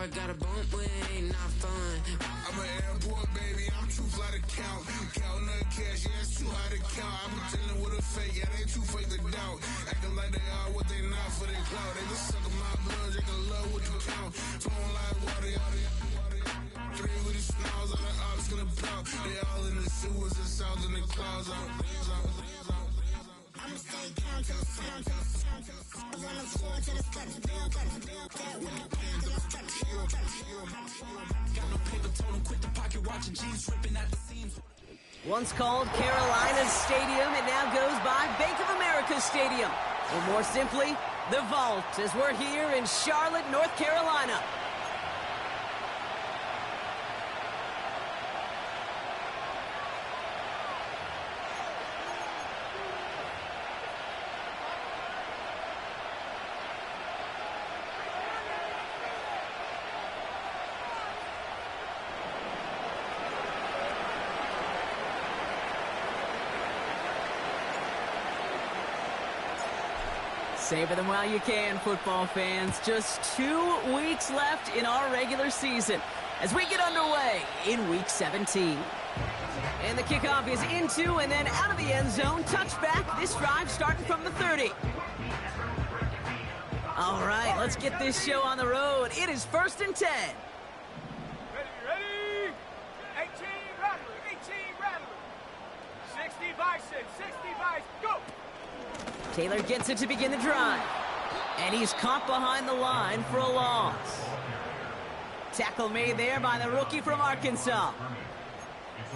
I got a bump, but it ain't not fun. I'm an airport, baby, I'm too fly to count. Counting that cash, yeah, it's too high to count. I be dealing with a fake, yeah, they too fake to doubt. Acting like they are what they not for their clout. They just sucking my blood, drinking love with the count. Flowing like water, three with the smiles, all the ops gonna pout. They all in the sewers and south in the clouds. I'ma stay down to the sound, to the sound, to the sound. On the floor to the steps, build that with the band to the steps. Got no paper, told him quit the pocket watching jeans ripping at the seams. Once called Carolina's Stadium, it now goes by Bank of America Stadium. Or more simply, the Vault, as we're here in Charlotte, North Carolina. Savor them while you can, football fans. Just 2 weeks left in our regular season as we get underway in Week 17. And the kickoff is into and then out of the end zone. Touchback, this drive starting from the 30. All right, let's get this show on the road. It is 1st and 10. Ready? 18 Rattler, 18 Rattler. 60 by 6, 60 by, go! Taylor gets it to begin the drive. And he's caught behind the line for a loss. Tackle made there by the rookie from Arkansas.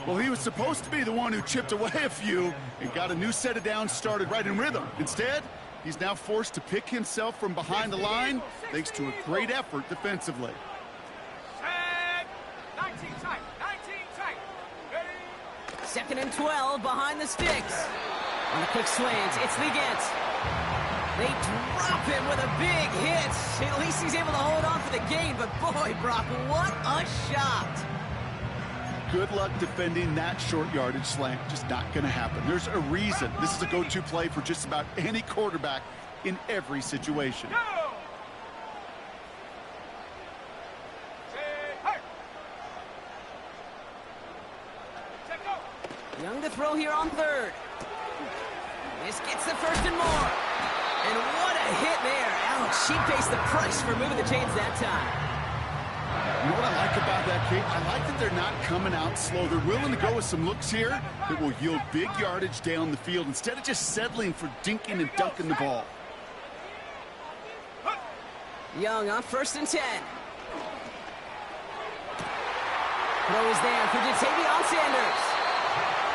Well, he was supposed to be the one who chipped away a few and got a new set of downs started right in rhythm. Instead, he's now forced to pick himself from behind the line thanks to a great effort defensively. 19 tight, 19 tight. Ready? 2nd and 12 behind the sticks. On the quick slants, it's Liggett. They drop him with a big hit. At least he's able to hold on for the gain, but boy, Brock, what a shot. Good luck defending that short yardage slant. Just not going to happen. There's a reason this is a go-to play for just about any quarterback in every situation. Go! Young to throw here on 3rd. This gets the 1st and more. And what a hit there. Ouch, she pays the price for moving the chains that time. You know what I like about that, Kate? I like that they're not coming out slow. They're willing to go with some looks here that will yield big yardage down the field instead of just settling for dinking and dunking the ball. Young on 1st and 10. Throw is there for Jatavion Sanders.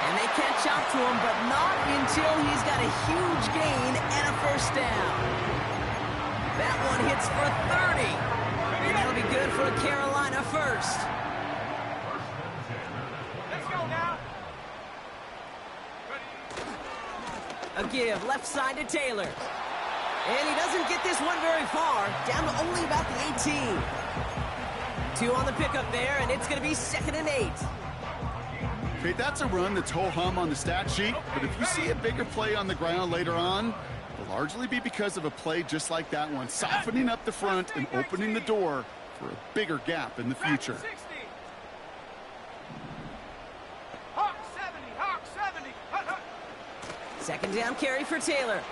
And they catch up to him, but not until he's got a huge gain and a 1st down. That one hits for 30. And that'll be good for a Carolina 1st. Let's go now. A give left side to Taylor. And he doesn't get this one very far, down to only about the 18. 2 on the pickup there, and it's going to be 2nd and 8. Okay, that's a run that's ho-hum on the stat sheet, but if you see a bigger play on the ground later on, it'll largely be because of a play just like that one, softening up the front and opening the door for a bigger gap in the future. 60. Hawk 70, Hawk 70. Hut, hut. 2nd down carry for Taylor.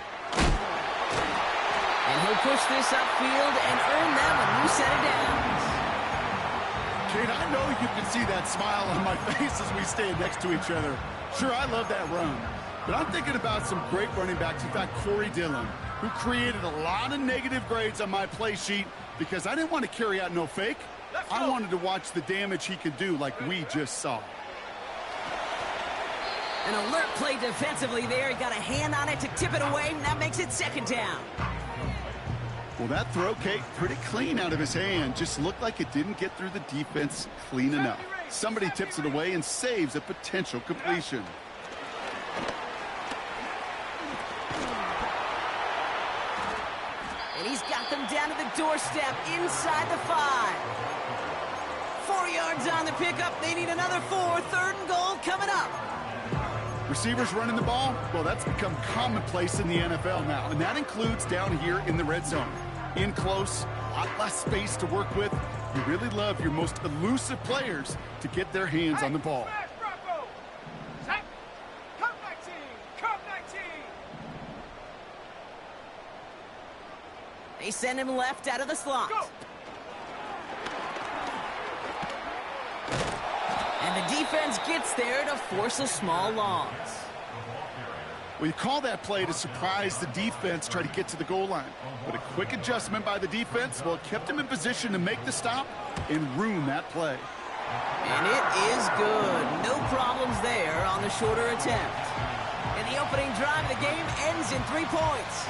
And he'll push this upfield and earn them a new set of downs. Kate, I know you can see that smile on my face as we stand next to each other. Sure, I love that run. But I'm thinking about some great running backs. In fact, Corey Dillon, who created a lot of negative grades on my play sheet because I didn't want to carry out no fake. I wanted to watch the damage he could do like we just saw. An alert play defensively there. He got a hand on it to tip it away, and that makes it 2nd down. Well, that throw, Kate, pretty clean out of his hand. Just looked like it didn't get through the defense clean enough. Somebody tips it away and saves a potential completion. And he's got them down to the doorstep inside the 5. 4 yards on the pickup. They need another 4. 3rd and goal coming up. Receivers running the ball, well, that's become commonplace in the NFL now, and that includes down here in the red zone. In close, a lot less space to work with. You really love your most elusive players to get their hands on the ball. Smash, Bronco. Set. Come 19. Come 19. They send him left out of the slot. Go. And the defense gets there to force a small loss. Well, you call that play to surprise the defense, try to get to the goal line. But a quick adjustment by the defense, well, it kept him in position to make the stop and ruin that play. And it is good. No problems there on the shorter attempt. And the opening drive of the game ends in 3 points.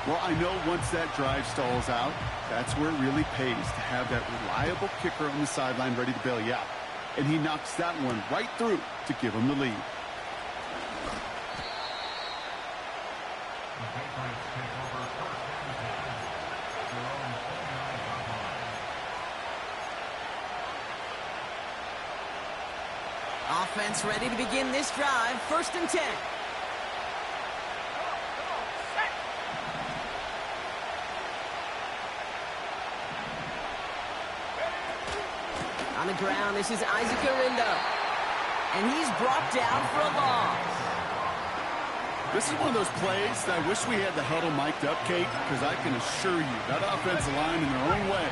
Well, I know once that drive stalls out, that's where it really pays to have that reliable kicker on the sideline ready to bail you out. And he knocks that one right through to give him the lead. Offense ready to begin this drive. 1st and 10. On the ground, this is Isaac Arindo. And he's brought down for a loss. This is one of those plays that I wish we had the huddle mic'd up, Kate, because I can assure you that offensive line in their own way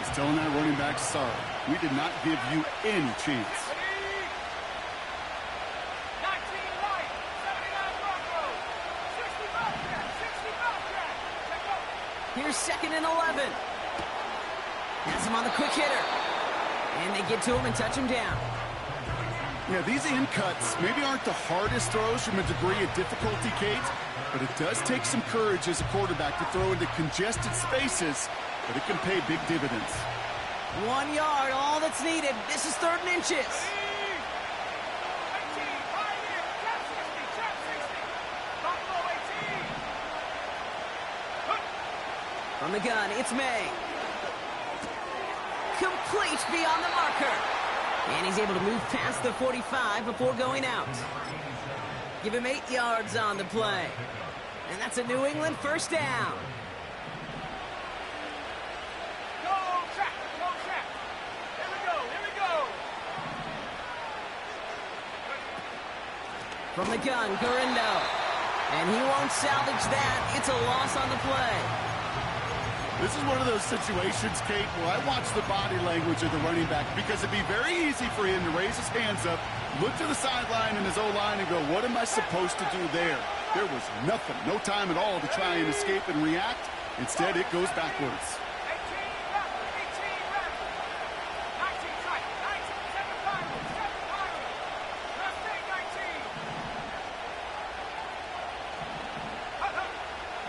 is telling that running back, sorry, we did not give you any chance. Here's 2nd and 11. Has him on the quick hitter. And they get to him and touch him down. Yeah, these in cuts maybe aren't the hardest throws from a degree of difficulty, Kate, but it does take some courage as a quarterback to throw into congested spaces, but it can pay big dividends. 1 yard, all that's needed. This is 3rd and inches. From the gun, it's May. Complete beyond the marker. And he's able to move past the 45 before going out. Give him 8 yards on the play. And that's a New England 1st down. Go, track. Go, track. Here we go. Here we go. From the gun, Garindo. And he won't salvage that. It's a loss on the play. This is one of those situations, Kate, where I watch the body language of the running back because it'd be very easy for him to raise his hands up, look to the sideline in his O-line and go, what am I supposed to do there? There was nothing, no time at all to try and escape and react. Instead, it goes backwards.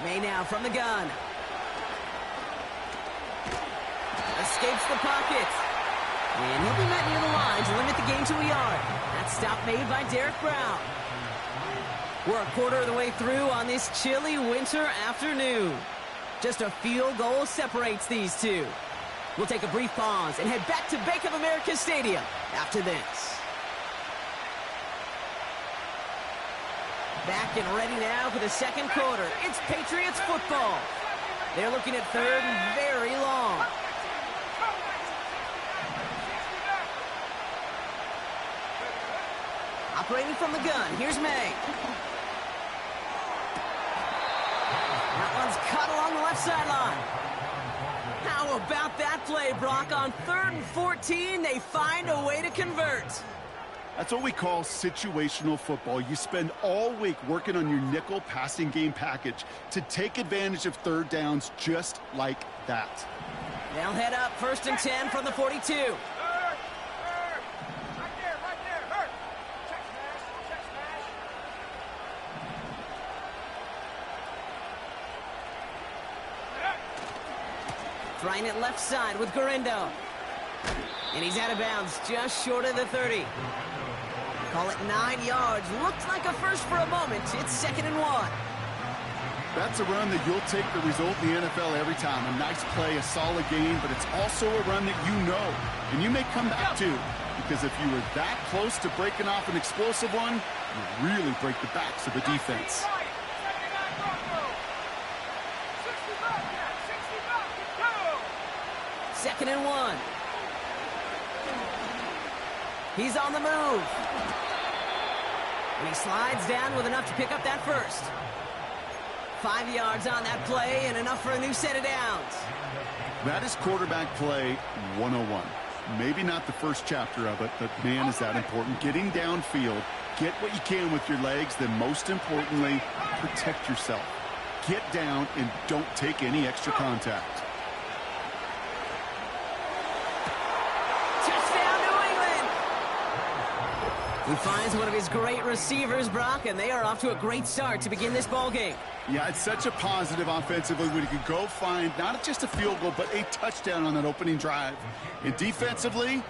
18, May now from the gun. Escapes the pocket. And he'll be met near the line to limit the game to a yard. That stop made by Derek Brown. We're a quarter of the way through on this chilly winter afternoon. Just a field goal separates these two. We'll take a brief pause and head back to Bank of America Stadium after this. Back and ready now for the 2nd quarter. It's Patriots football. They're looking at 3rd and very long. Operating from the gun, here's May. That one's cut along the left sideline. How about that play, Brock? On 3rd and 14, they find a way to convert. That's what we call situational football. You spend all week working on your nickel passing game package to take advantage of 3rd downs just like that. They'll head up 1st and 10 from the 42. Trying it left side with Garindo. And he's out of bounds just short of the 30. Call it 9 yards. Looked like a first for a moment. It's 2nd and 1. That's a run that you'll take the result in the NFL every time. A nice play, a solid game, but it's also a run that you know. And you may come back to, because if you were that close to breaking off an explosive one, you really break the backs of the defense. 2nd and 1. He's on the move. And he slides down with enough to pick up that first. 5 yards on that play and enough for a new set of downs. That is quarterback play 101. Maybe not the first chapter of it, but man, is that important. Getting downfield, get what you can with your legs, then most importantly, protect yourself. Get down and don't take any extra contact. Touchdown, New England! He finds one of his great receivers, Brock, and they are off to a great start to begin this ball game. Yeah, it's such a positive offensively when you can go find not just a field goal, but a touchdown on that opening drive. And defensively,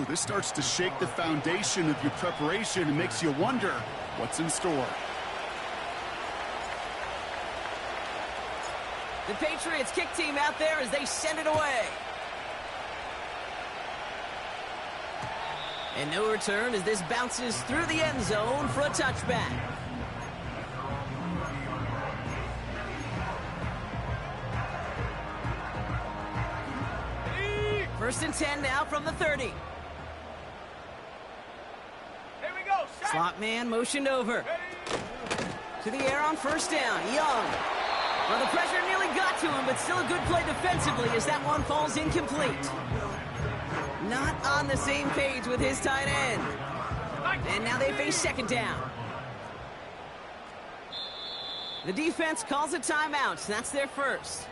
this starts to shake the foundation of your preparation and makes you wonder what's in store. The Patriots kick team out there as they send it away. And no return as this bounces through the end zone for a touchback. First and 10 now from the 30. Here we go. Slot man motioned over. To the air on first down. Young. Well, the pressure nearly got to him, but still a good play defensively as that one falls incomplete. Not on the same page with his tight end. And now they face 2nd down. The defense calls a timeout. That's their first.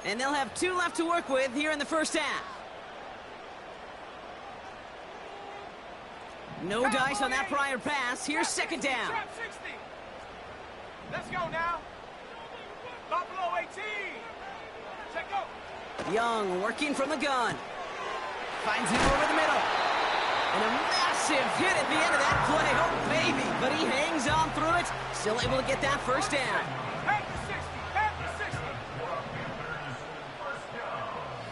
And they'll have 2 left to work with here in the first half. No dice on that prior pass. Here's 2nd down. Trap 60. Let's go now. Buffalo 18. Check go. Young working from the gun. Finds him over the middle. And a massive hit at the end of that play. Oh, baby. But he hangs on through it. Still able to get that first down. Panther 60. Panther 60.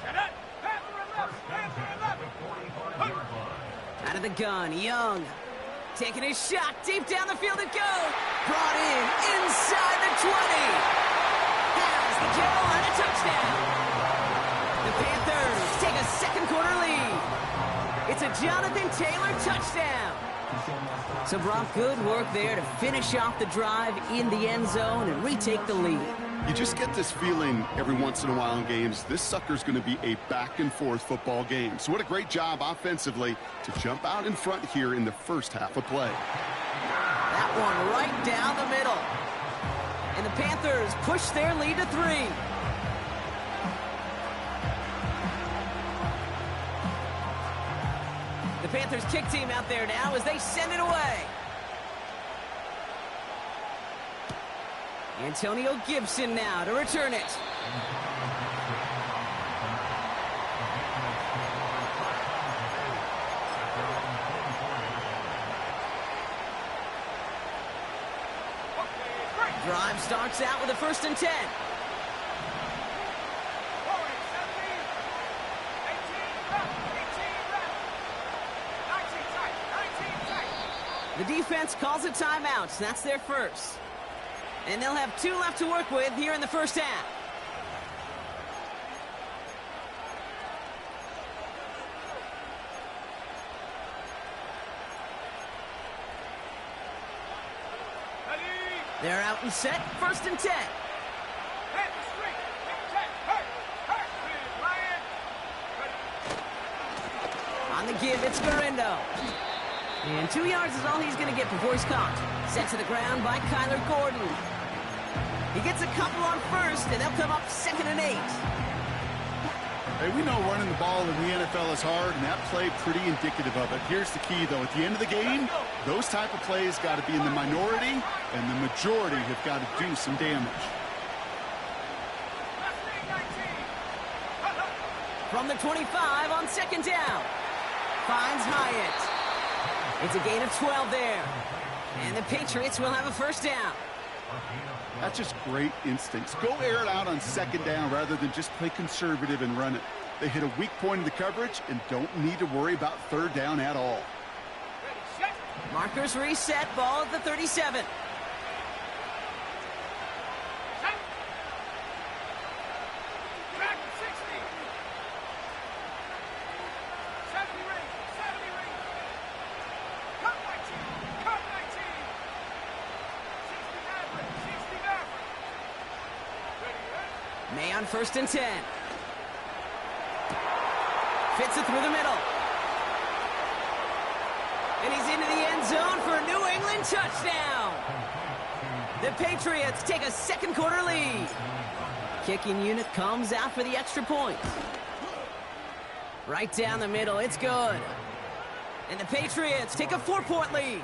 And that. Panther 11. Panther 11. Out of the gun, Young. Taking his shot. Deep down the field it goes. Brought in inside the 20. Has the Carolina touchdown. The Panthers take a second quarter lead. It's a Jonathan Taylor touchdown. So Brock, good work there to finish off the drive in the end zone and retake the lead. You just get this feeling every once in a while in games, this sucker's going to be a back-and-forth football game. So what a great job offensively to jump out in front here in the first half of play. That one right down the middle. And the Panthers push their lead to 3. The Panthers kick team out there now as they send it away. Antonio Gibson now to return it. Drive starts out with a 1st and 10. The defense calls a timeout. That's their first. And they'll have 2 left to work with here in the first half. They're out and set. 1st and 10. On the give, it's Garendo. And 2 yards is all he's going to get before he's caught. Set to the ground by Kyler Gordon. He gets a couple on first, and they'll come up 2nd and 8. Hey, we know running the ball in the NFL is hard, and that play pretty indicative of it. Here's the key, though. At the end of the game, those type of plays got to be in the minority, and the majority have got to do some damage. From the 25 on 2nd down. Finds Hyatt. It's a gain of 12 there. And the Patriots will have a 1st down. That's just great instincts. Go air it out on 2nd down rather than just play conservative and run it. They hit a weak point in the coverage and don't need to worry about 3rd down at all. Markers reset, ball at the 37. on 1st and 10. Fits it through the middle. And he's into the end zone for a New England touchdown. The Patriots take a second quarter lead. Kicking unit comes out for the extra point. Right down the middle, it's good. And the Patriots take a 4-point lead.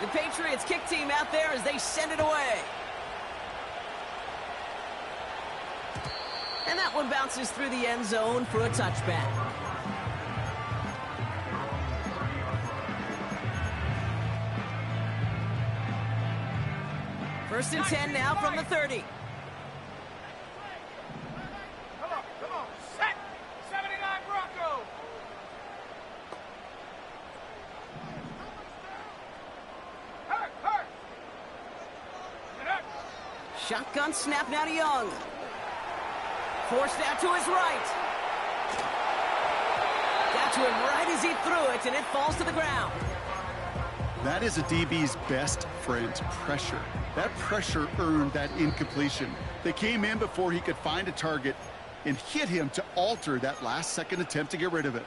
The Patriots kick team out there as they send it away. And that one bounces through the end zone for a touchback. First and 10 now from the 30. Come on, set! 79 Bronco! Hurt! Shotgun snap now to Young. Forced out to his right. Got to him right as he threw it, and it falls to the ground. That is a DB's best friend, pressure. That pressure earned that incompletion. They came in before he could find a target and hit him to alter that last-second attempt to get rid of it.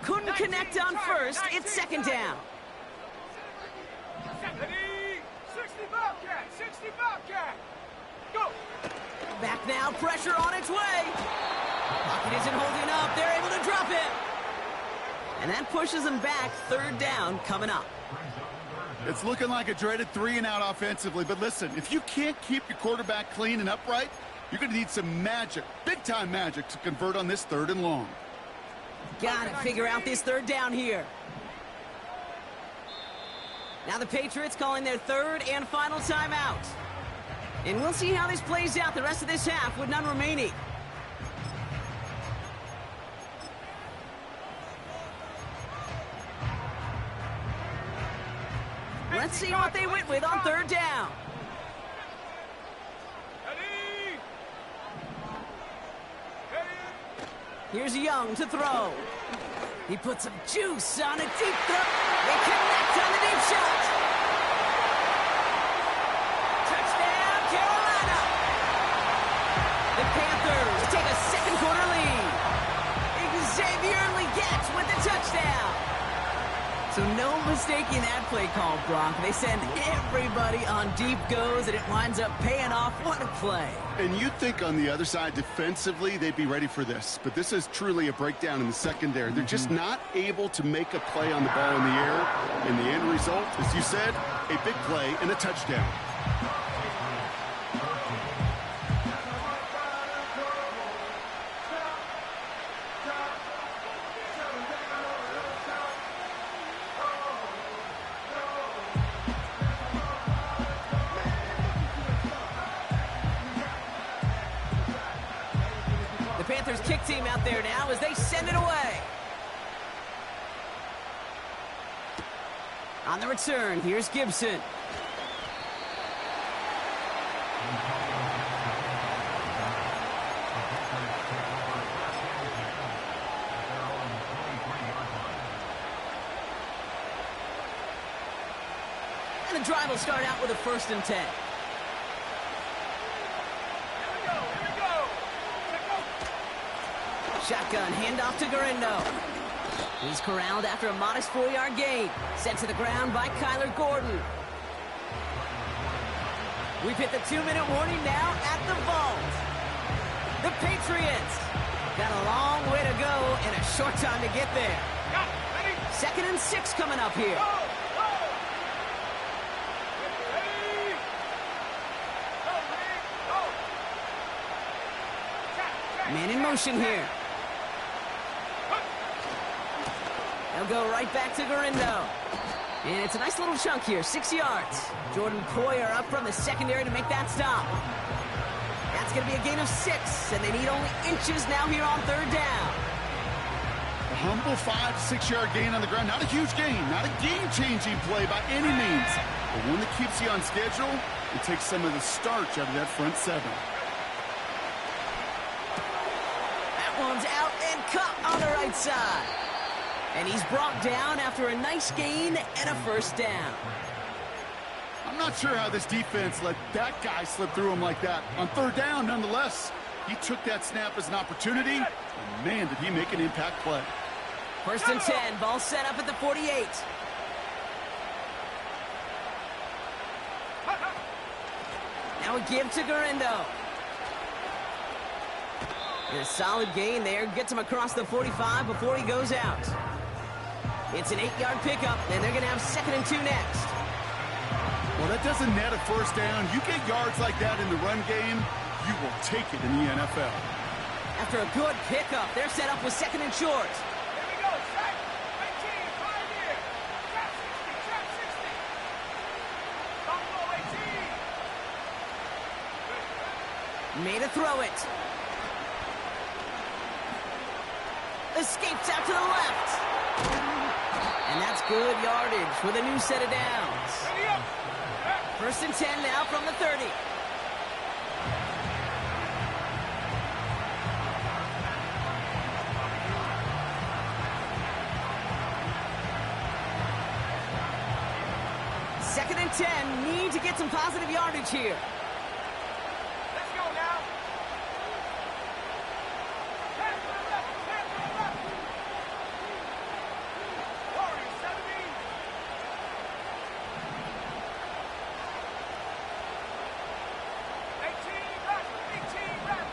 Couldn't connect on first. It's second down. 60 Bobcat! 60 Bobcat! Go! Back now, pressure on its way. Pocket isn't holding up. They're able to drop it. And that pushes them back. Third down coming up. It's looking like a dreaded 3-and-out offensively, but listen, if you can't keep your quarterback clean and upright, you're going to need some magic, big-time magic, to convert on this 3rd and long. Got to figure out this third down here. Now the Patriots calling their 3rd and final timeout. And we'll see how this plays out the rest of this half with none remaining. Let's see what they went with on 3rd down. Here's Young to throw. He puts some juice on a deep throw. They connect on the deep shot. Touchdown, Carolina. The Panthers take a second quarter lead. Xavier Legette with the touchdown. So no mistaking that play call, Brock. They send everybody on deep goes, and it winds up paying off. What a play. And you'd think on the other side, defensively, they'd be ready for this. But this is truly a breakdown in the secondary. They're just not able to make a play on the ball in the air. And the end result, as you said, a big play and a touchdown. Panthers kick team out there now as they send it away. On the return, here's Gibson. And the drive will start out with a 1st and 10. Shotgun handoff to Garindo. He's corralled after a modest 4-yard gain. Sent to the ground by Kyler Gordon. We've hit the 2-minute warning now at the vault. The Patriots got a long way to go and a short time to get there. 2nd and 6 coming up here. Man in motion here. They'll go right back to Garindo. And it's a nice little chunk here, 6 yards. Jordan Poyer up from the secondary to make that stop. That's going to be a gain of 6, and they need only inches now here on 3rd down. A humble 5 to 6 yard gain on the ground. Not a huge gain, not a game-changing play by any means. But one that keeps you on schedule and takes some of the starch out of that front 7. That one's out and cut on the right side. And he's brought down after a nice gain and a first down. I'm not sure how this defense let that guy slip through him like that. On third down, nonetheless, he took that snap as an opportunity, and man, did he make an impact play. First and 10, ball set up at the 48. Now we give to Garindo. A solid gain there, gets him across the 45 before he goes out. It's an 8-yard pickup, and they're going to have 2nd and 2 next. Well, that doesn't net a first down. You get yards like that in the run game, you will take it in the NFL. After a good pickup, they're set up with 2nd and short. Here we go, set. 18, 5 here. Trap 60, trap 60. Buffalo 18. Made a throw it. Escapes out to the left. And that's good yardage with a new set of downs. Ready up. First and 10 now from the 30. Second and 10, need to get some positive yardage here. Let's go now. 10 to the left, 10 to the left. Warriors 17. 18 Rattler.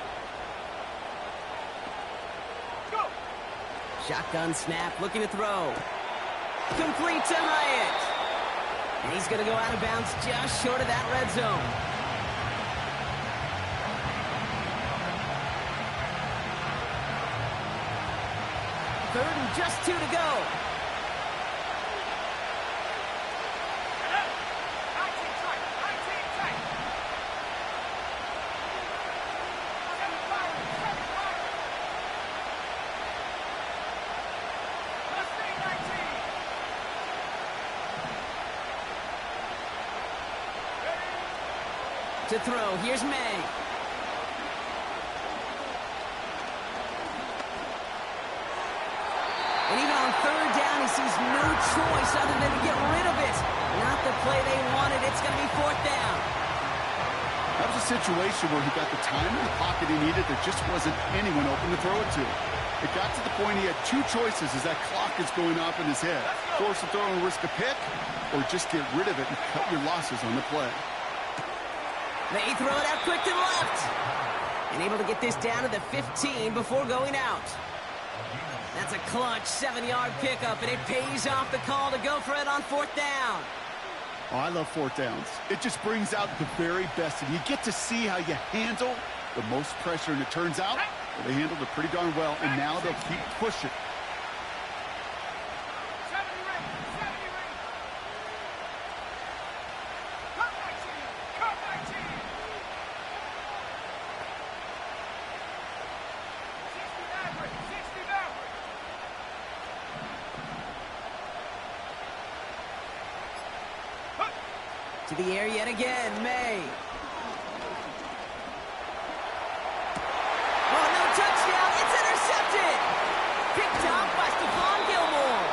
Go. Shotgun snap, looking to throw. Complete to Hyatt. And he's going to go out of bounds just short of that red zone. Third and just 2 to go. 19 tight, 19 tight. 7 fire, 7 fire. Let's stay 19. To throw, here's May. And even on third down, he sees no choice other than to get rid of it. Not the play they wanted. It's going to be 4th down. That was a situation where he got the time in the pocket he needed. There just wasn't anyone open to throw it to. It got to the point he had 2 choices as that clock is going off in his head. Force a throw and risk a pick, or just get rid of it and cut your losses on the play. They throw it out quick to the left. And able to get this down to the 15 before going out. That's a clutch 7-yard pickup, and it pays off the call to go for it on 4th down. Oh, I love 4th downs. It just brings out the very best, and you get to see how you handle the most pressure, and it turns out they handled it pretty darn well, and now they'll keep pushing. 70 ring, 70 ring. Cut 19, cut 19. 60 Maverick, 60 Maverick. To the air yet again, May. Oh, no touchdown. It's intercepted. Picked off by Stephon Gilmore.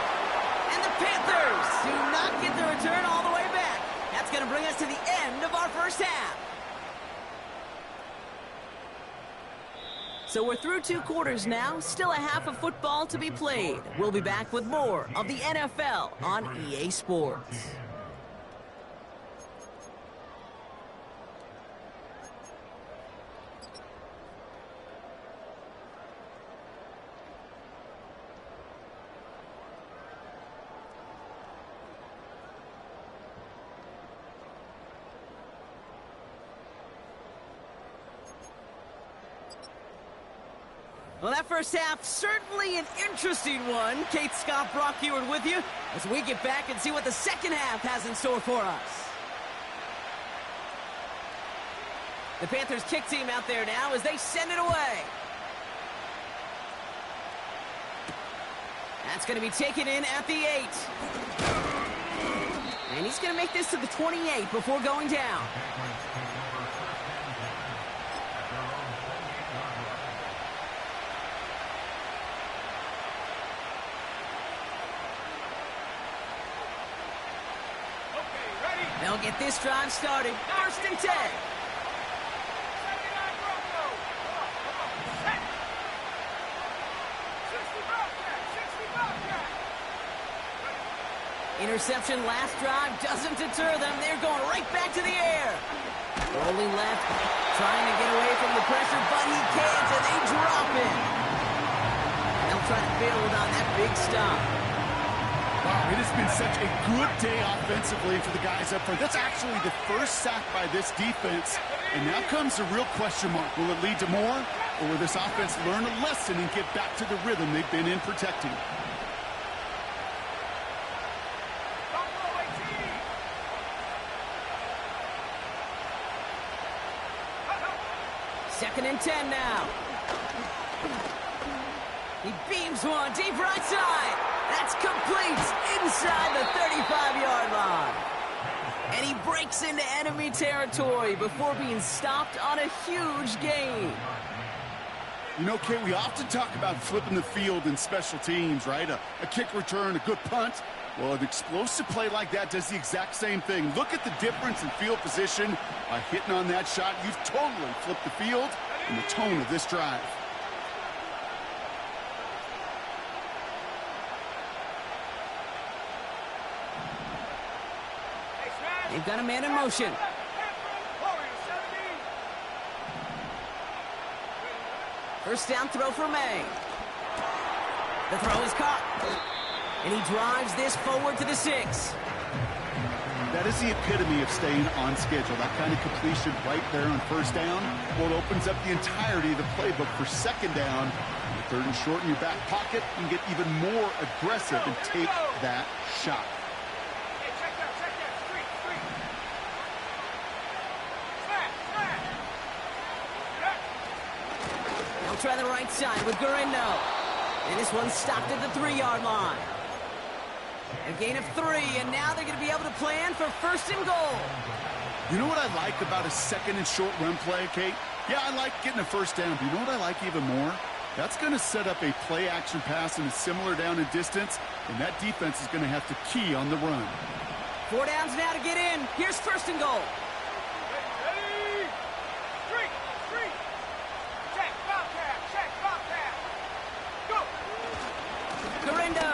And the Panthers do not get the return all the way back. That's going to bring us to the end of our first half. So we're through 2 quarters now. Still a half of football to be played. We'll be back with more of the NFL on EA Sports. Well, that first half, certainly an interesting one. Kate, Scott, Brock Heward with you as we get back and see what the second half has in store for us. The Panthers kick team out there now as they send it away. That's going to be taken in at the 8. And he's going to make this to the 28 before going down. They'll get this drive started. First and 10. Interception last drive doesn't deter them. They're going right back to the air. Rolling left, trying to get away from the pressure, but he can't, and they drop it. They'll try to build on that big stop. Wow, it has been such a good day offensively for the guys up front. That's actually the first sack by this defense. And now comes the real question mark. Will it lead to more? Or will this offense learn a lesson and get back to the rhythm they've been in protecting? Second and 10 now. He beams one deep right side. That's complete inside the 35-yard line. And he breaks into enemy territory before being stopped on a huge gain. You know, Kate, we often talk about flipping the field in special teams, right? A kick return, a good punt. Well, an explosive play like that does the exact same thing. Look at the difference in field position. By hitting on that shot, you've totally flipped the field and the tone of this drive. They've got a man in motion. First down throw for May. The throw is caught. And he drives this forward to the 6. That is the epitome of staying on schedule. That kind of completion right there on first down. Well, it opens up the entirety of the playbook for second down. Third and short in your back pocket, you can get even more aggressive and take that shot. They'll try the right side with Gurindo. And this one's stopped at the 3-yard line. A gain of 3, and now they're going to be able to plan for first and goal. You know what I like about a second and short run play, Kate? Yeah, I like getting a first down, but you know what I like even more? That's going to set up a play-action pass in a similar down and distance, and that defense is going to have to key on the run. 4 downs now to get in. Here's first and goal. Ready? Street. Check, Bobcat. Go. Gurindo.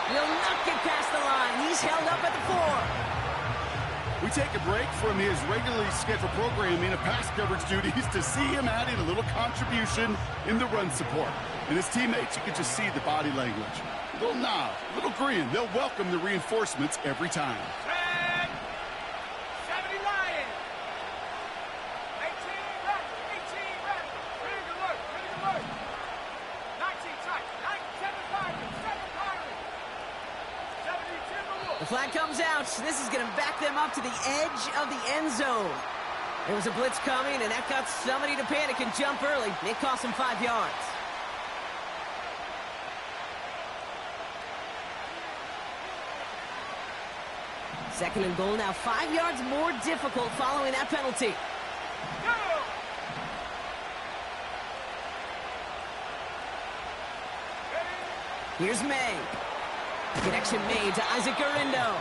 Will not get past the line. He's held up at the 4. We take a break from his regularly scheduled programming of pass coverage duties to see him adding a little contribution in the run support. And his teammates, you can just see the body language. A little nod, a little grin. They'll welcome the reinforcements every time. 70 Lions. 18 Rebels. Ready to work. 19 tight. 7 Pirates. 70 Timberwolves. The flag comes out. This is going to back them up to the edge of the end zone. There was a blitz coming, and that got somebody to panic and jump early. It cost them 5 yards. Second and goal now, 5 yards more difficult following that penalty. Go. Here's May. Connection made to Isaac Gurindo.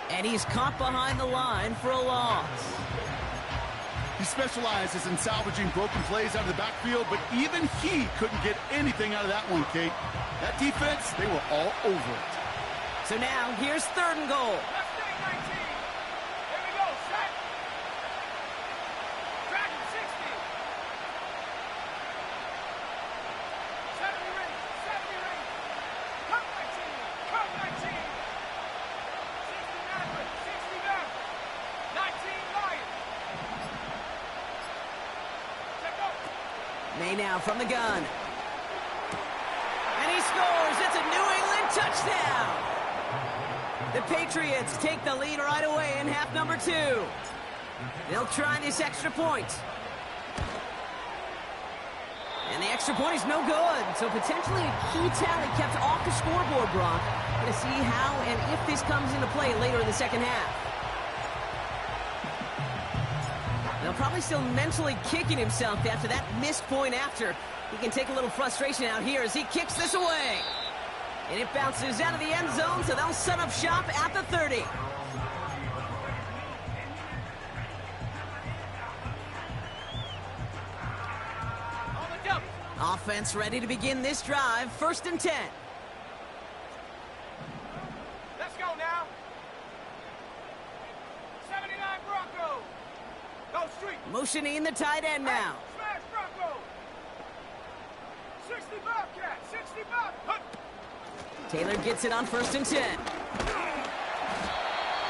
And he's caught behind the line for a loss. He specializes in salvaging broken plays out of the backfield, but even he couldn't get anything out of that one, Kate. That defense, they were all over it. So now, here's third and goal. Left thing 19. Here we go. Set. Dragon 60. 70 rings. Come 19. 60 Maverick. 19 Lions. Check go. May now from the gun. And he scores. It's a New England touchdown. The Patriots take the lead right away in half number 2. They'll try this extra point. And the extra point is no good. So potentially a key tally kept off the scoreboard, Brock. Going to see how and if this comes into play later in the second half. They'll probably still mentally kicking himself after that missed point after. He can take a little frustration out here as he kicks this away. And it bounces out of the end zone, so they'll set up shop at the 30. Offense ready to begin this drive. 1st and 10. Let's go now. 79 Bronco. Go street. Motioning the tight end now. Smash Bronco. 60 Bobcat. 60 Bob. Hup. Taylor gets it on 1st and 10.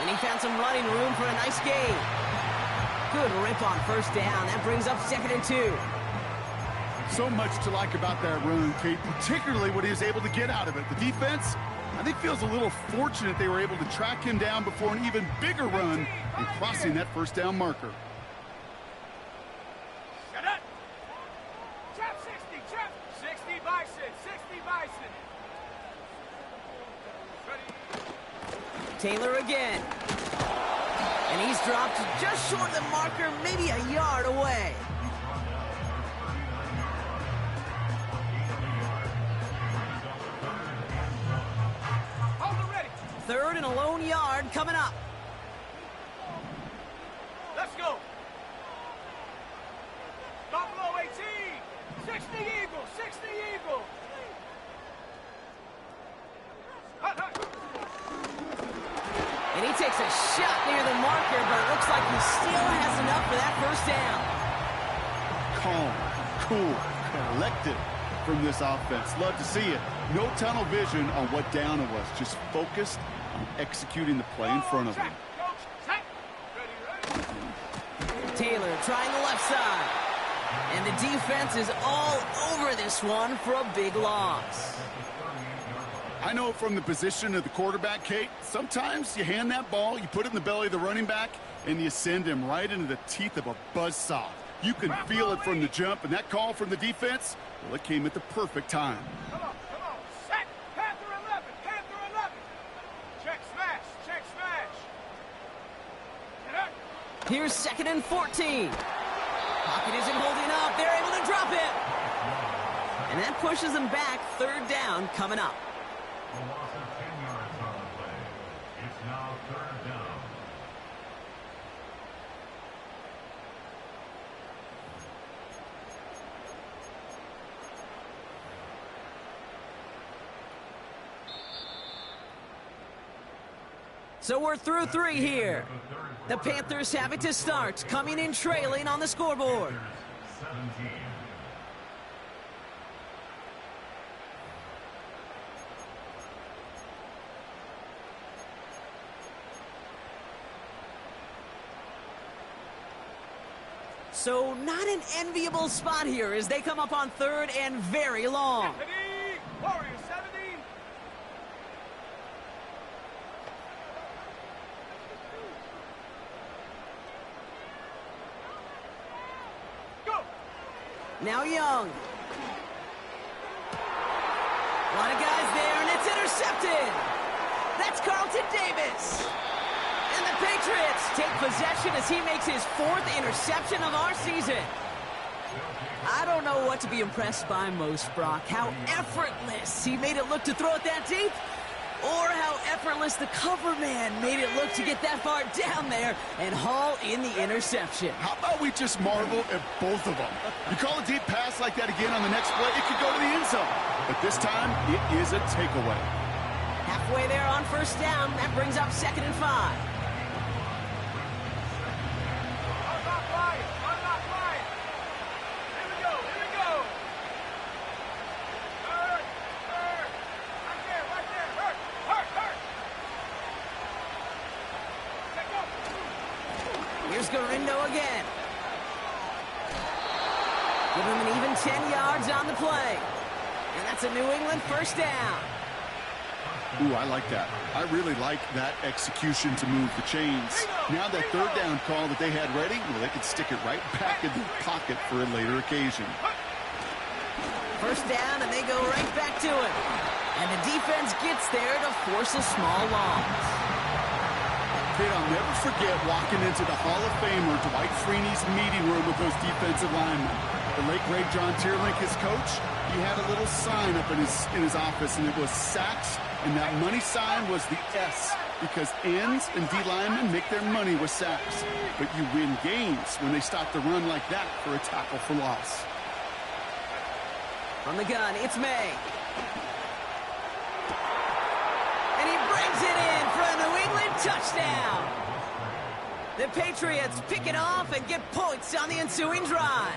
And he found some running room for a nice gain. Good rip on 1st down. That brings up 2nd and 2. So much to like about that run, Kate, particularly what he was able to get out of it. The defense, I think, feels a little fortunate they were able to track him down before an even bigger run and crossing that 1st down marker. Shut up. Trap 60. Trap 60 Bison. 60 Bison. Ready. Taylor again. And he's dropped just short of the marker, maybe a yard away. Hold it ready. 3rd and a lone yard coming up. Let's go. Buffalo 18. 60 Eagles. 60 Eagles. Hut, hut. And he takes a shot near the marker, but it looks like he still has enough for that 1st down. Calm, cool, collected from this offense. Love to see it. No tunnel vision on what down it was. Just focused on executing the play in front of him. Coach, set. Ready, ready. Taylor trying the left side. And the defense is all over this one for a big loss. I know from the position of the quarterback, Kate, sometimes you hand that ball, you put it in the belly of the running back, and you send him right into the teeth of a buzzsaw. You can feel it from the jump, and that call from the defense, well, it came at the perfect time. Come on, come on. Set. Panther 11. Panther 11. Check smash. Check smash. Get up. Here's 2nd and 14. Pocket isn't holding up. They're able to drop it. And that pushes them back. 3rd down coming up. A loss of 10 yards on the play. It's now 3rd down. So we're through 3 here. The Panthers have it to start, coming in trailing on the scoreboard. 17. So not an enviable spot here as they come up on 3rd and very long. Anthony. Warrior 70. Go. Now Young. A lot of guys there, and it's intercepted. That's Carlton Davis. And the Patriots take possession as he makes his 4th interception of our season. I don't know what to be impressed by most, Brock. How effortless he made it look to throw it that deep, or how effortless the cover man made it look to get that far down there and haul in the interception. How about we just marvel at both of them? You call a deep pass like that again on the next play, it could go to the end zone. But this time, it is a takeaway. Halfway there on 1st down, that brings up 2nd and 5. Unlock Lion. Unlock Lion. Here we go. Here we go. Hurt. Hurt. Right there. Right there. Hurt. Hurt. Hurt. Let go. Here's Garindo again. Give him an even 10 yards on the play. And that's a New England 1st down. Ooh, I like that. I really like that execution to move the chains. Now that 3rd down call that they had ready, well, they could stick it right back in the pocket for a later occasion. 1st down, and they go right back to it. And the defense gets there to force a small loss. Kid, I'll never forget walking into the Hall of Famer Dwight Freeney's meeting room with those defensive linemen. The late, great John Tierlink, his coach, he had a little sign up in his office, and it was sacks, and that money sign was the S, because ends and D linemen make their money with sacks. But you win games when they stop the run like that for a tackle for loss. From the gun, it's May. And he brings it in for a New England touchdown. The Patriots pick it off and get points on the ensuing drive.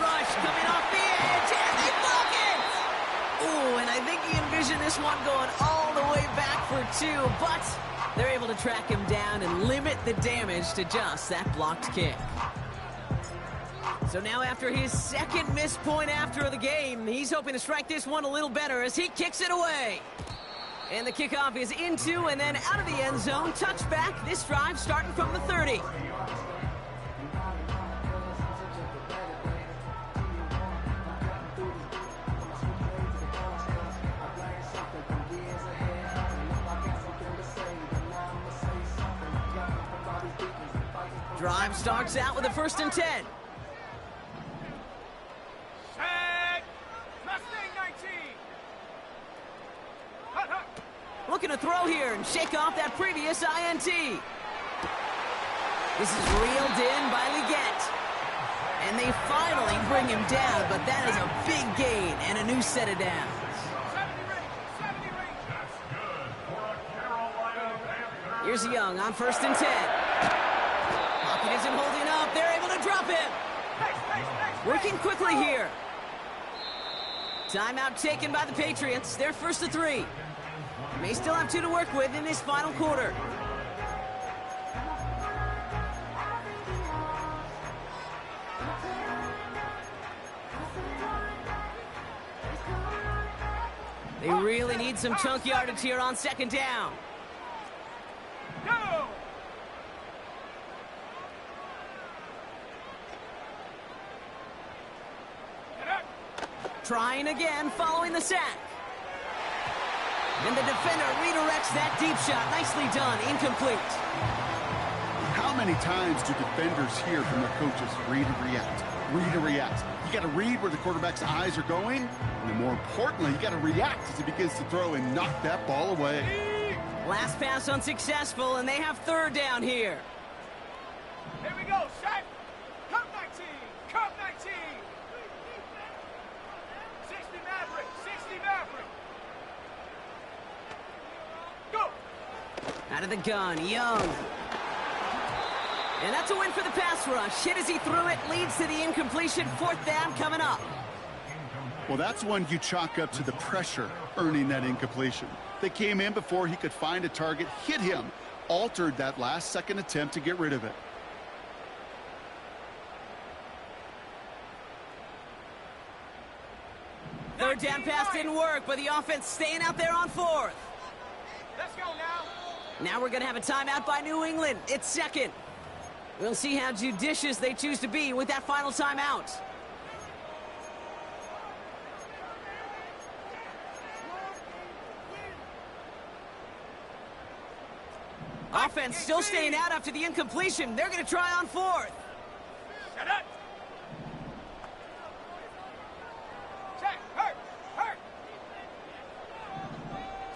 Rush coming off the edge, and they block it! Ooh, and I think he envisioned this one going all the way back for two, but they're able to track him down and limit the damage to just that blocked kick. So now after his second missed point after the game, he's hoping to strike this one a little better as he kicks it away. And the kickoff is into and then out of the end zone. Touchback, this drive starting from the 30. Drive starts out with a 1st and 10. Set. Mustang 19. Hut, hut. Looking to throw here and shake off that previous INT. This is reeled in by Leggett. And they finally bring him down, but that is a big gain and a new set of downs. 70 ring. That's good for a Carolina Panthers. Here's Young on 1st and 10. Pocket isn't holding up. They're able to drop him. Working quickly here. Timeout taken by the Patriots. They're 1st to 3. May still have 2 to work with in this final quarter. They really need some chunk yardage here on 2nd down. Go. Get up. Trying again following the sack. And the defender redirects that deep shot. Nicely done. Incomplete. How many times do defenders hear from their coaches, read and react, read and react? You got to read where the quarterback's eyes are going, and then more importantly, you got to react as he begins to throw and knock that ball away. Last pass unsuccessful, and they have 3rd down here. Here we go. Set. Cup 19. Cup 19. 60 Maverick. 60 Maverick. Go. Out of the gun, Young. And that's a win for the pass rush. Hit as he threw it, leads to the incompletion. 4th down coming up. Well, that's one you chalk up to the pressure earning that incompletion. They came in before he could find a target, hit him, altered that last second attempt to get rid of it. Third down pass didn't work, but the offense staying out there on 4th. Let's go now. Now we're going to have a timeout by New England. It's 2nd. We'll see how judicious they choose to be with that final timeout. Offense still staying out after the incompletion. They're going to try on 4th. Set up. Check. Hurt. Hurt.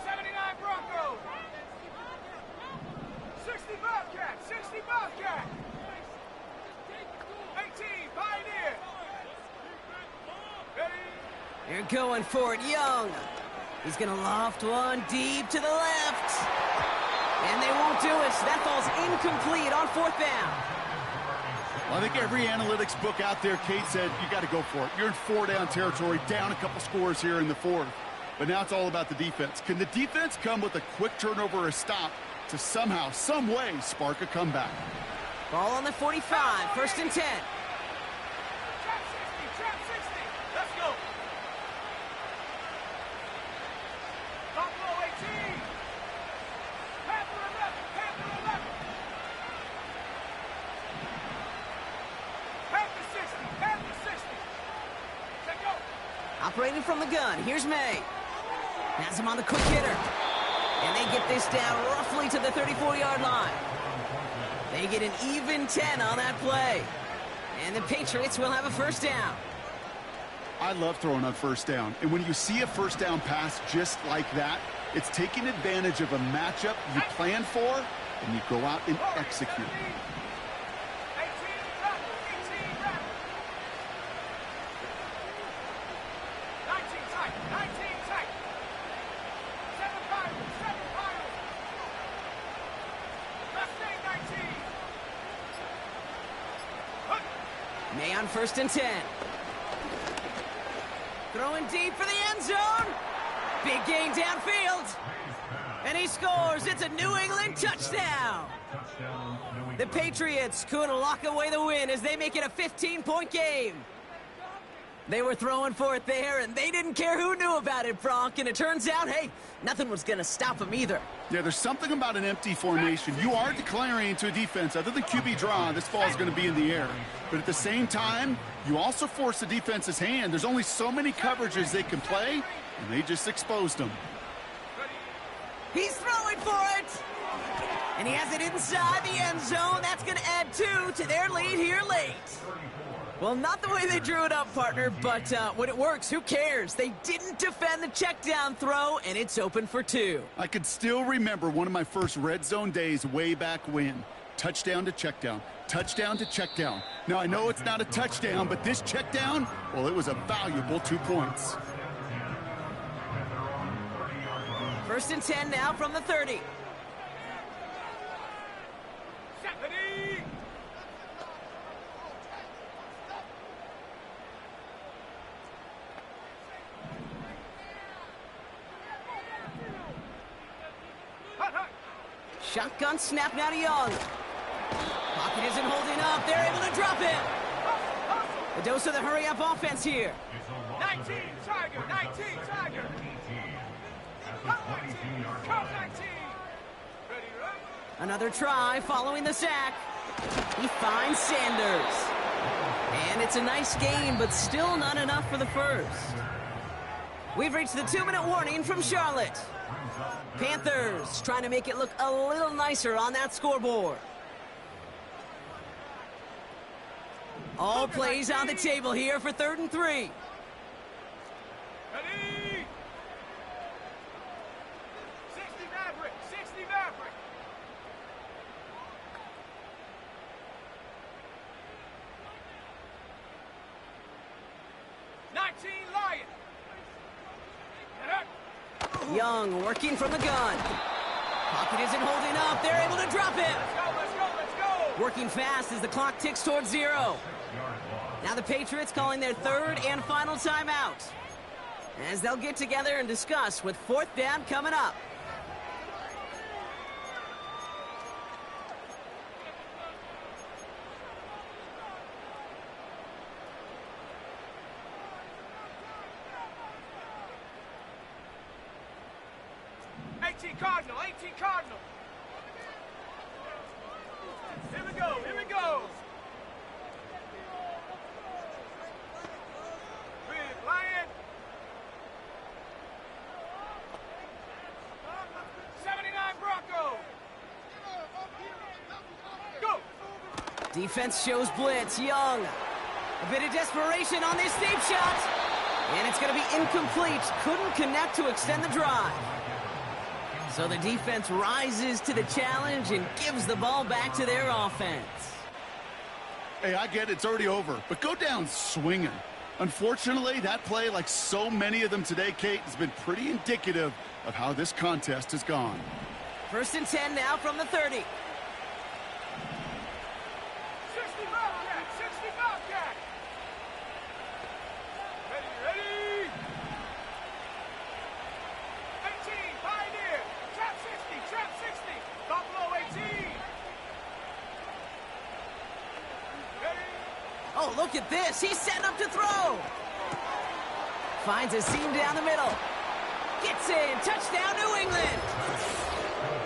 79 Broncos. 60 Bobcat. 60 Bobcat. 18 Pioneer. Ready. They're going for it. Young. He's going to loft one deep to the left. And they won't do it. That falls incomplete on 4th down. Well, I think every analytics book out there, Kate, said you got to go for it. You're in 4-down territory, down a couple scores here in the 4th. But now it's all about the defense. Can the defense come with a quick turnover or a stop to somehow, some way, spark a comeback? Ball on the 45, 1st and 10. Trap 60. Trap 60. Let's go. Buffalo 18. Panther 11. Panther 11. Panther 60. Panther 60. Check go. Operating from the gun. Here's May. Has him on the quick hitter. And they get this down roughly to the 34-yard line. They get an even 10 on that play. And the Patriots will have a 1st down. I love throwing on 1st down. And when you see a 1st down pass just like that, it's taking advantage of a matchup you plan for, and you go out and execute. 18 Rebel. 18 Rebel. Stay on 1st and 10. Throwing deep for the end zone. Big gain downfield. And he scores. It's a New England touchdown. The Patriots could lock away the win as they make it a 15-point game. They were throwing for it there, and they didn't care who knew about it, Bronk. And it turns out, hey, nothing was going to stop them either. Yeah, there's something about an empty formation. You are declaring to a defense, other than QB draw, this ball is going to be in the air. But at the same time, you also force the defense's hand. There's only so many coverages they can play, and they just exposed them. He's throwing for it. And he has it inside the end zone. That's going to add 2 to their lead here late. Well, not the way they drew it up, partner, but when it works, who cares? They didn't defend the check down throw, and it's open for 2. I could still remember one of my first red zone days way back when. Touchdown to check down. Touchdown to check down. Now, I know it's not a touchdown, but this check down, well, it was a valuable 2 points. 1st and 10 now from the 30. Shotgun snap now to Young. Pocket isn't holding up. They're able to drop it. A dose of the hurry-up offense here. 19, Tiger, 19, Tiger. Come 19, come 19. Ready, run. Another try following the sack. He finds Sanders. And it's a nice game, but still not enough for the first. We've reached the 2-minute warning from Charlotte. Panthers trying to make it look a little nicer on that scoreboard. All plays on the table here for 3rd and 3. Ready? 60 Maverick, 60 Maverick. 19 Lion. Young working from the gun. Pocket isn't holding up. They're able to drop it. Let's go, let's go, let's go. Working fast as the clock ticks towards 0. Now the Patriots calling their 3rd and final timeout, as they'll get together and discuss with 4th down coming up. Cardinal, 18 Cardinal. Here we go, here we go. Big Lion. 79 Bronco. Go. Defense shows blitz. Young. A bit of desperation on this deep shot. And it's going to be incomplete. Couldn't connect to extend the drive. So the defense rises to the challenge and gives the ball back to their offense. Hey, I get it's already over, but go down swinging. Unfortunately, that play, like so many of them today, Kate, has been pretty indicative of how this contest has gone. 1st and 10 now from the 30. 60 Bobcat, 60 Bobcat. Ready, ready. 18, Pioneer. Trap 60, Buffalo 18. Ready. Oh, look at this. He's setting up to throw. Finds a seam down the middle. Gets in. Touchdown, New England.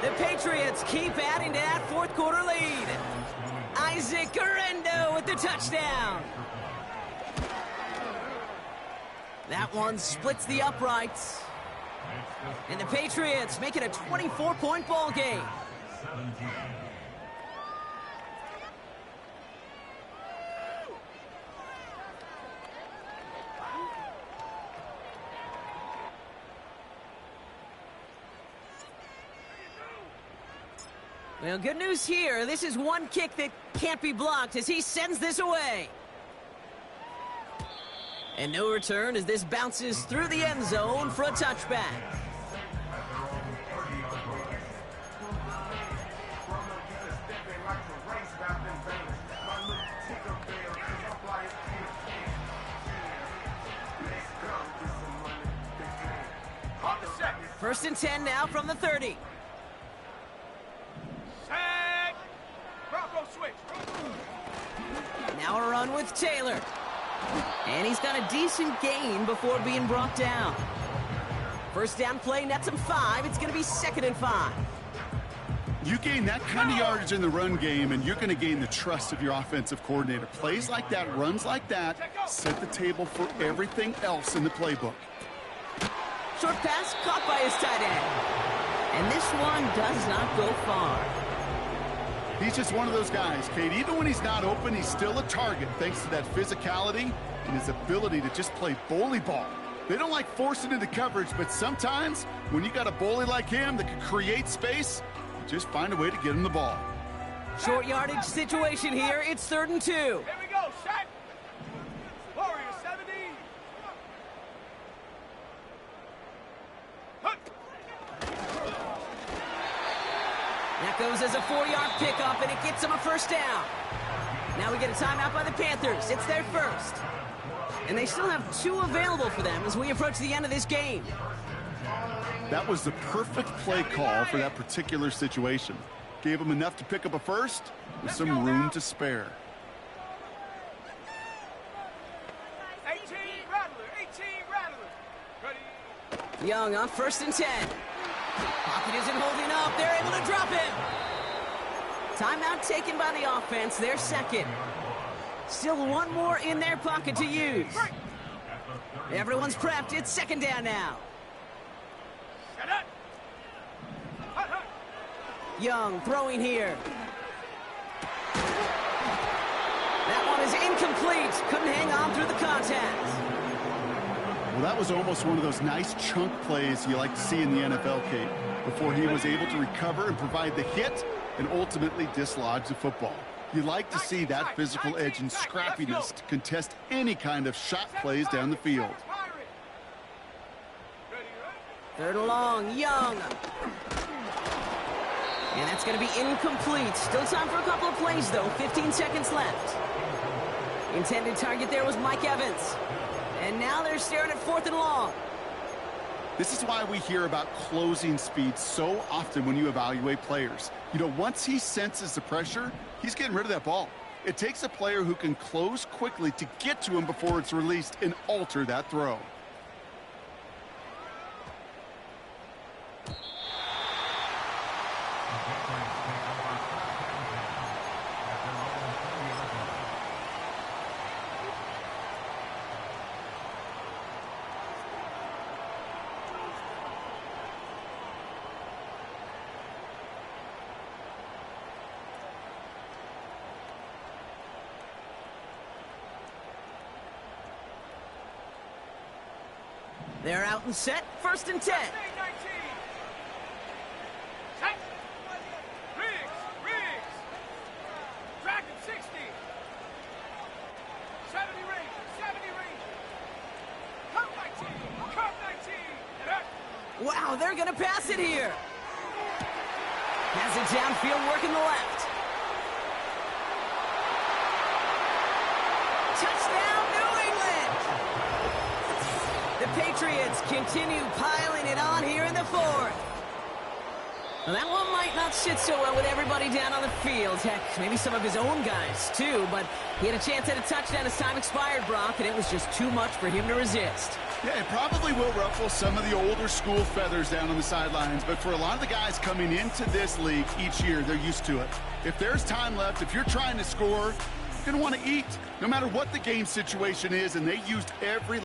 The Patriots keep adding to that 4th quarter lead. Isaac Guerrero with the touchdown. That one splits the uprights. And the Patriots make it a 24-point ball game. 17. Well, good news here. This is one kick that can't be blocked as he sends this away. And no return as this bounces through the end zone for a touchback. First and 10 now from the 30. Set. Bronco switch. Now a run with Taylor. And he's got a decent gain before being brought down. First down play nets him 5. It's going to be 2nd and 5. You gain that kind of yardage in the run game, and you're going to gain the trust of your offensive coordinator. Plays like that, runs like that, set the table for everything else in the playbook. Short pass caught by his tight end. And this one does not go far. He's just one of those guys, Kate. Even when he's not open, he's still a target thanks to that physicality and his ability to just play bully ball. They don't like forcing into coverage, but sometimes when you got a bully like him that can create space, just find a way to get him the ball. Short yardage situation here. It's 3rd and 2. Here we go. Set. Warrior 70. That goes as a 4-yard pickup, and it gets him a first down. Now we get a timeout by the Panthers. It's their first. And they still have 2 available for them as we approach the end of this game. That was the perfect play call for that particular situation. Gave him enough to pick up a first with some room to spare. 18 Rattler. 18 Rattler. Ready. Young on 1st and 10. Pocket isn't holding up. They're able to drop him. Timeout taken by the offense. Their 2nd. Still 1 more in their pocket to use. Everyone's prepped. It's 2nd down now. Set up. Hut, hut. Young throwing here. That one is incomplete. Couldn't hang on through the contact. Well, that was almost one of those nice chunk plays you like to see in the NFL, Kate, before he was able to recover and provide the hit and ultimately dislodge the football. You like to see that physical edge and scrappiness to contest any kind of shot plays down the field. 3rd and long, Young. And that's going to be incomplete. Still time for a couple of plays, though. 15 seconds left. Intended target there was Mike Evans. And now they're staring at 4th and long. This is why we hear about closing speed so often when you evaluate players. You know, once he senses the pressure, he's getting rid of that ball. It takes a player who can close quickly to get to him before it's released and alter that throw. They're out and set. 1st and 10. Set. Riggs. Dragon 60. 70 Rangers. Curve 19. Wow, they're going to pass it here. Has it downfield, working the left. Touchdown, New England! The Patriots continue piling it on here in the 4th. Well, that one might not sit so well with everybody down on the field. Heck, maybe some of his own guys, too. But he had a chance at a touchdown as time expired, Brock, and it was just too much for him to resist. Yeah, it probably will ruffle some of the older school feathers down on the sidelines, but for a lot of the guys coming into this league each year, they're used to it. If there's time left, if you're trying to score, you're going to want to eat, no matter what the game situation is, and they used every